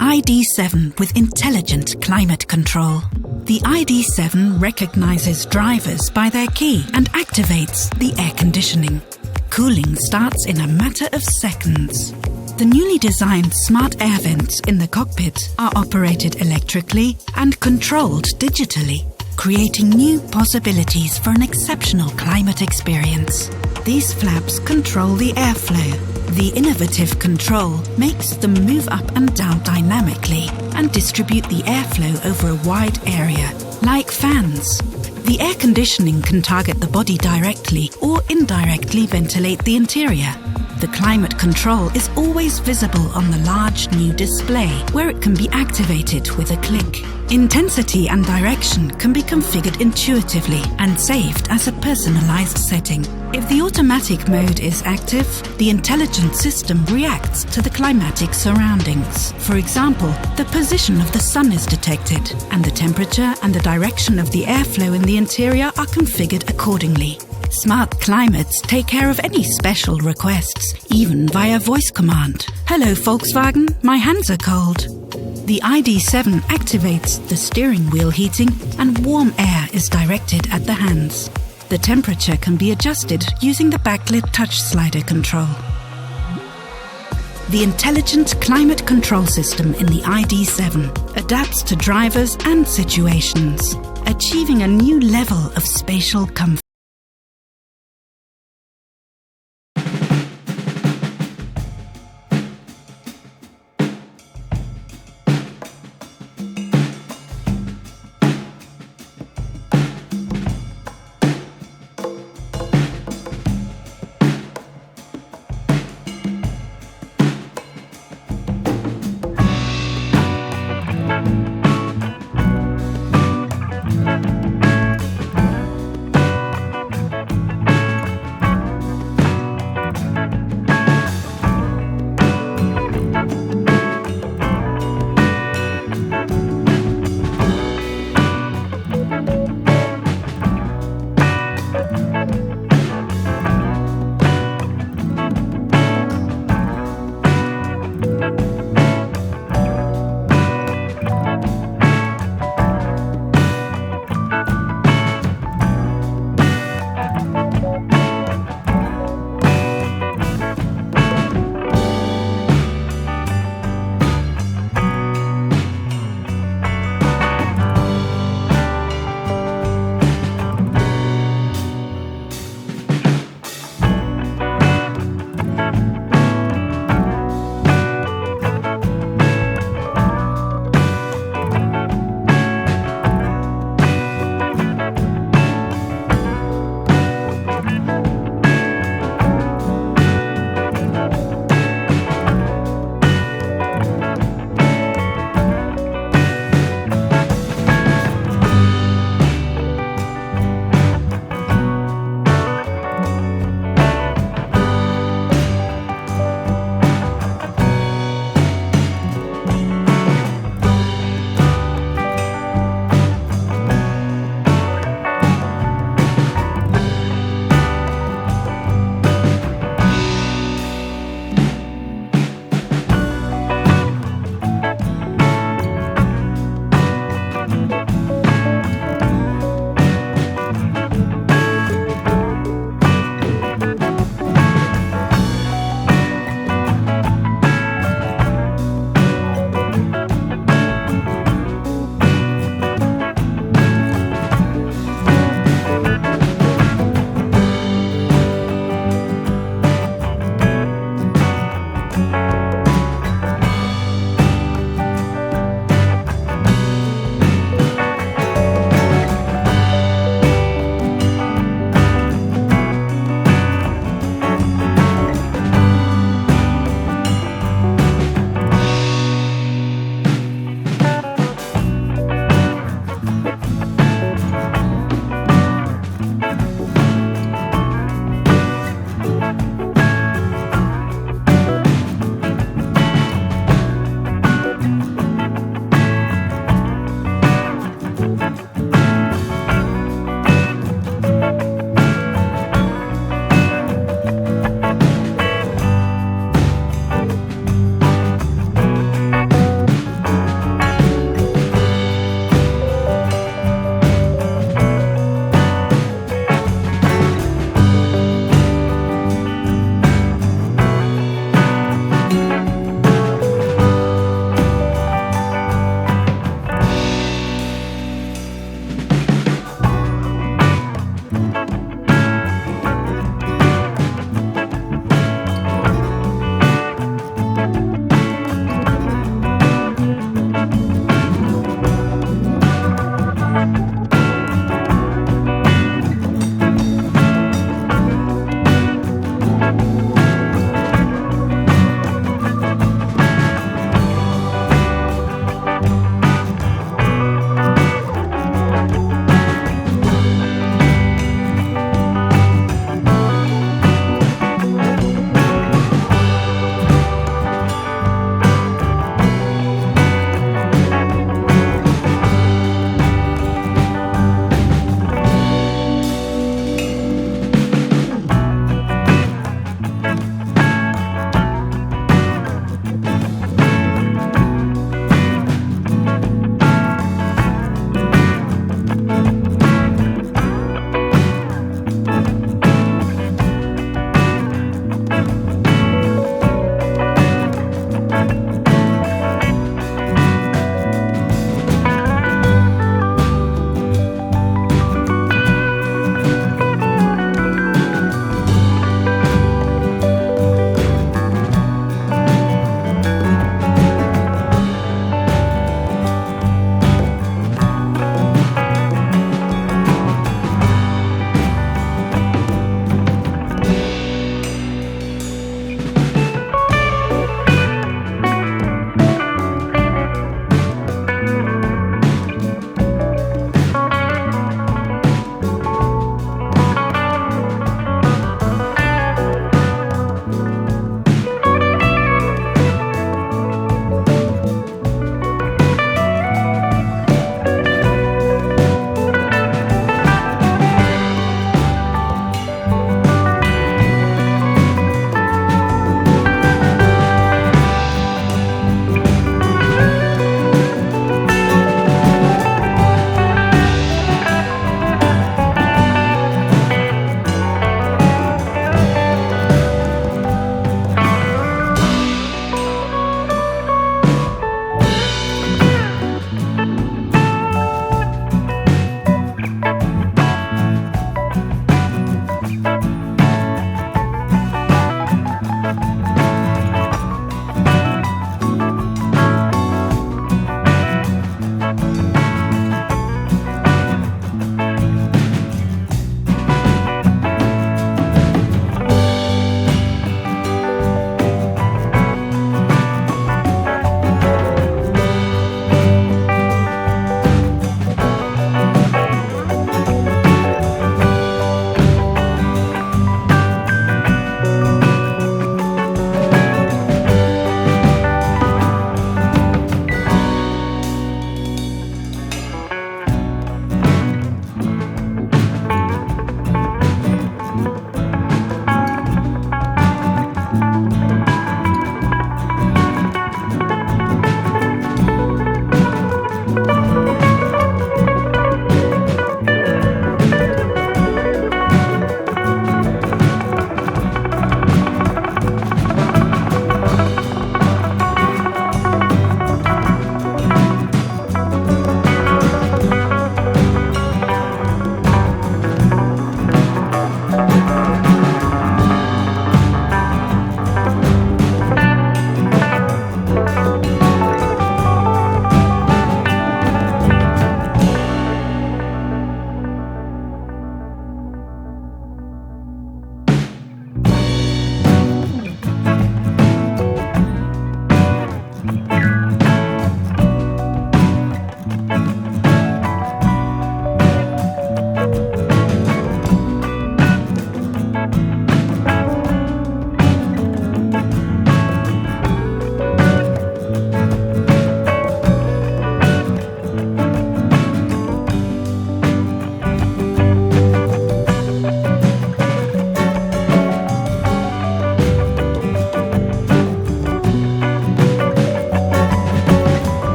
ID7 with intelligent climate control. The ID7 recognizes drivers by their key and activates the air conditioning. Cooling starts in a matter of seconds. The newly designed smart air vents in the cockpit are operated electrically and controlled digitally, creating new possibilities for an exceptional climate experience. These flaps control the airflow. The innovative control makes them move up and down dynamically and distribute the airflow over a wide area, like fans. The air conditioning can target the body directly or indirectly ventilate the interior. The climate control is always visible on the large new display, where it can be activated with a click. Intensity and direction can be configured intuitively and saved as a personalized setting. If the automatic mode is active, the intelligent system reacts to the climatic surroundings. For example, the position of the sun is detected, and the temperature and the direction of the airflow in the interior are configured accordingly. Smart climates take care of any special requests, even via voice command. "Hello Volkswagen, my hands are cold." The ID7 activates the steering wheel heating and warm air is directed at the hands. The temperature can be adjusted using the backlit touch slider control. The intelligent climate control system in the ID7 adapts to drivers and situations, achieving a new level of spatial comfort.